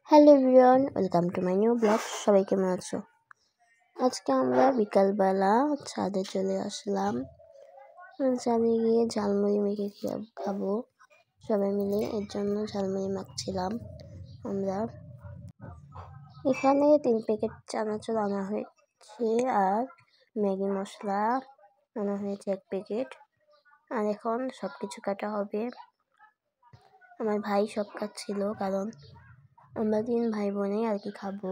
Hello everyone, welcome to my new blog. সবাই কেমন আছো? আজকে আমরা বিকালবেলা ছাদে চলে আসলাম। ছাদে গিয়ে ঝালমুড়ি মেখে খাবো সবাই মিলে, এর জন্য ঝালমুড়ি মাখছিলাম আমরা। এখানে 3 প্যাকেট চানাচুর আনা হয়েছে আর ম্যাগি মশলা আনা হয়েছে 1 প্যাকেট। আর এখন সব কিছু কাটা হবে। আমার ভাই সব কাটছিল, কারণ আমরা 3 ভাই বোনে আর কি খাবো।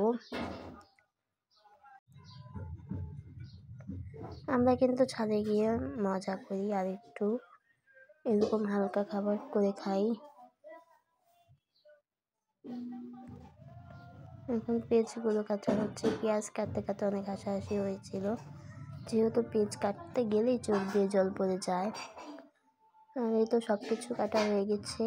আমরা কিন্তু ছাদে গিয়ে মজা করি আর একটু এরকম হালকা খাবার করে খাই। এখন পেঁয়াজগুলো কাটা হচ্ছে। পেঁয়াজ কাটতে কাটতে অনেক হাসাহাসি হয়েছিল, যেহেতু পেঁয়াজ কাটতে গেলেই চোখ দিয়ে জল পড়ে যায়। আর এই তো সব কিছু কাটা হয়ে গেছে।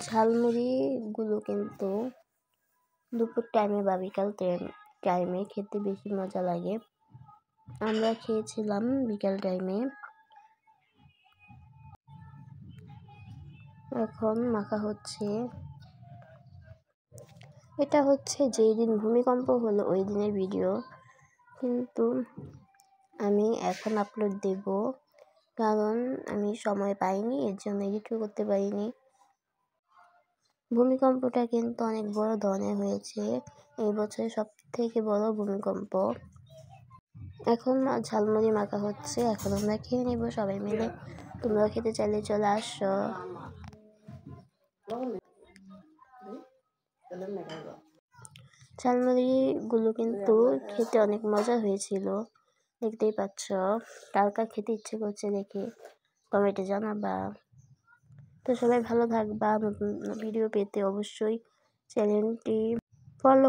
ঝালমুড়িগুলো কিন্তু দুপুর টাইমে বা বিকাল টাইমে খেতে বেশি মজা লাগে। আমরা খেয়েছিলাম বিকাল টাইমে। এখন মাখা হচ্ছে। এটা হচ্ছে যেই দিন ভূমিকম্প হলো ওই দিনের ভিডিও, কিন্তু আমি এখন আপলোড দেব, কারণ আমি সময় পাইনি, এর জন্য এডিটও করতে পারিনি। ভূমিকম্পটা কিন্তু অনেক বড় ধরনের হয়েছে, এই বছরের সবথেকে বড় ভূমিকম্প। এখন ঝালমুড়ি মাখা হচ্ছে, এখন আমরা খেয়ে নেব সবাই মিলে। তোমরা খেতে চাইলে চলে আসো। ঝালমুড়িগুলো কিন্তু খেতে অনেক মজা হয়েছিল, দেখতেই পাচ্ছ। কার কার খেতে ইচ্ছে করছে দেখে কমেন্টে জানাবা। তো সবাই ভালো থাকবা। নতুন ভিডিও পেতে অবশ্যই চ্যানেলটি ফলো